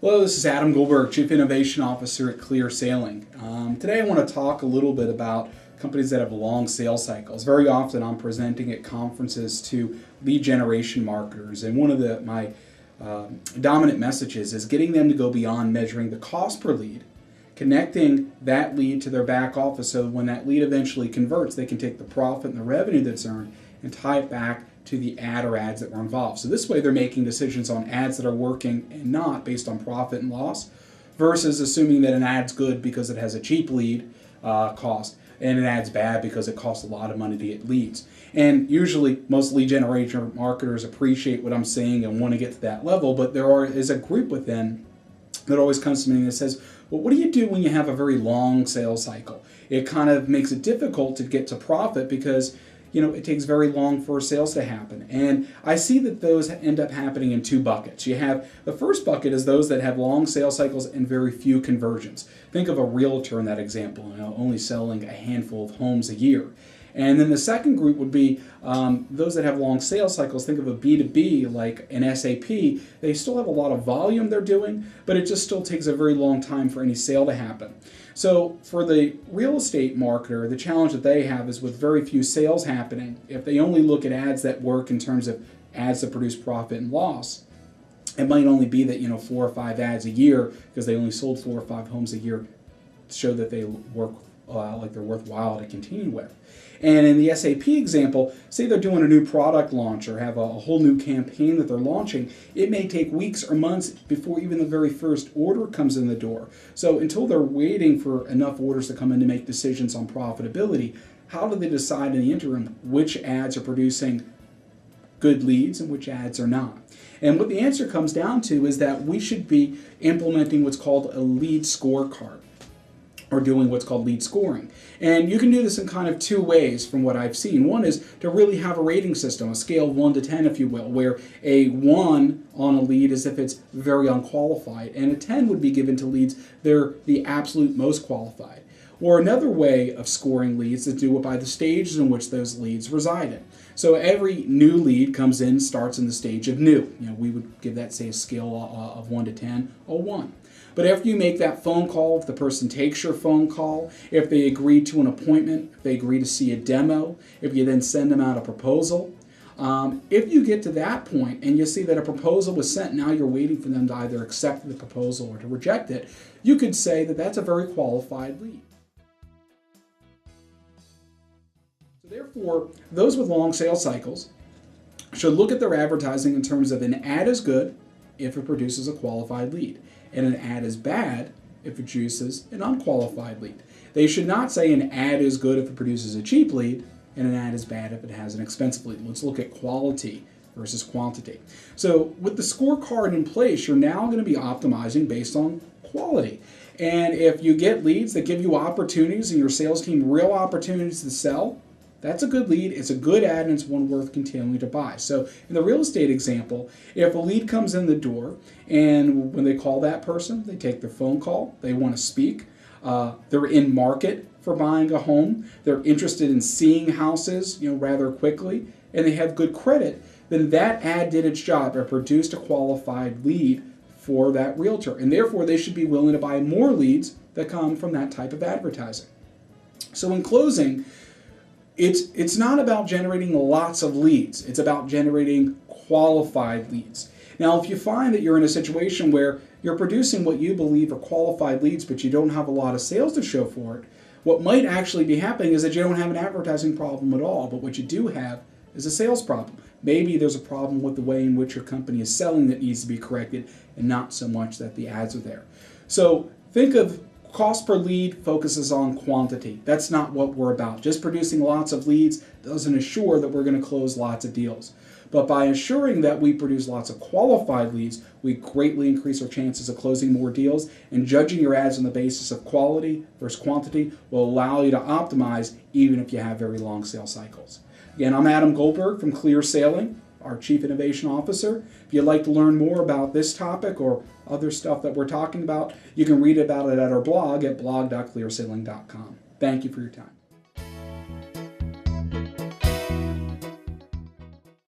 Hello, this is Adam Goldberg, Chief Innovation Officer at ClearSaleing. Today I want to talk a little bit about companies that have long sales cycles. Very often I'm presenting at conferences to lead generation marketers, and one of my dominant messages is getting them to go beyond measuring the cost per lead, connecting that lead to their back office so when that lead eventually converts, they can take the profit and the revenue that's earned and tie it back to the ad or ads that were involved. So this way they're making decisions on ads that are working and not based on profit and loss, versus assuming that an ad's good because it has a cheap lead cost and an ad's bad because it costs a lot of money to get leads. And usually most lead generation marketers appreciate what I'm saying and want to get to that level, but there is a group within that always comes to me and says, well, what do you do when you have a very long sales cycle? It kind of makes it difficult to get to profit because it takes very long for sales to happen. And I see that those end up happening in two buckets. You have the first bucket is those that have long sales cycles and very few conversions. Think of a realtor in that example, only selling a handful of homes a year. And then the second group would be those that have long sales cycles. Think of a B2B like an SAP. They still have a lot of volume they're doing, but it just still takes a very long time for any sale to happen. So for the real estate marketer, the challenge that they have is with very few sales happening, if they only look at ads that work in terms of ads that produce profit and loss, it might only be that 4 or 5 ads a year because they only sold 4 or 5 homes a year show that they work like they're worthwhile to continue with. And in the SAP example, say they're doing a new product launch or have a whole new campaign that they're launching, it may take weeks or months before even the very first order comes in the door. So until they're waiting for enough orders to come in to make decisions on profitability, how do they decide in the interim which ads are producing good leads and which ads are not? And what the answer comes down to is that we should be implementing what's called a lead scorecard, or doing what's called lead scoring. And you can do this in kind of two ways from what I've seen. One is to really have a rating system, a scale of 1 to 10 if you will, where a 1 on a lead is if it's very unqualified, and a 10 would be given to leads they're the absolute most qualified. Or another way of scoring leads is to do it by the stages in which those leads reside in. So every new lead comes in, starts in the stage of new. We would give that, say, a scale of 1 to 10, a 1. But after you make that phone call, if the person takes your phone call, if they agree to an appointment, if they agree to see a demo, if you then send them out a proposal, if you get to that point and you see that a proposal was sent, now you're waiting for them to either accept the proposal or to reject it, you could say that that's a very qualified lead. So therefore, those with long sales cycles should look at their advertising in terms of an ad is good if it produces a qualified lead, and an ad is bad if it produces an unqualified lead. They should not say an ad is good if it produces a cheap lead and an ad is bad if it has an expensive lead. Let's look at quality versus quantity. So with the scorecard in place, you're now going to be optimizing based on quality. And if you get leads that give you opportunities and your sales team real opportunities to sell, that's a good lead, it's a good ad, and it's one worth continuing to buy. So in the real estate example, if a lead comes in the door and when they call that person, they take their phone call, they want to speak, they're in market for buying a home, they're interested in seeing houses rather quickly, and they have good credit, then that ad did its job. It produced a qualified lead for that realtor, and therefore they should be willing to buy more leads that come from that type of advertising. So in closing, it's not about generating lots of leads. It's about generating qualified leads. Now, if you find that you're in a situation where you're producing what you believe are qualified leads, but you don't have a lot of sales to show for it, what might actually be happening is that you don't have an advertising problem at all, but what you do have is a sales problem. Maybe there's a problem with the way in which your company is selling that needs to be corrected, and not so much that the ads are there. So think of cost per lead focuses on quantity. That's not what we're about. Just producing lots of leads doesn't assure that we're going to close lots of deals. But by assuring that we produce lots of qualified leads, we greatly increase our chances of closing more deals, and judging your ads on the basis of quality versus quantity will allow you to optimize even if you have very long sales cycles. Again, I'm Adam Goldberg from ClearSaleing, our Chief Innovation Officer. If you'd like to learn more about this topic or other stuff that we're talking about, you can read about it at our blog at blog.clearsaling.com. Thank you for your time.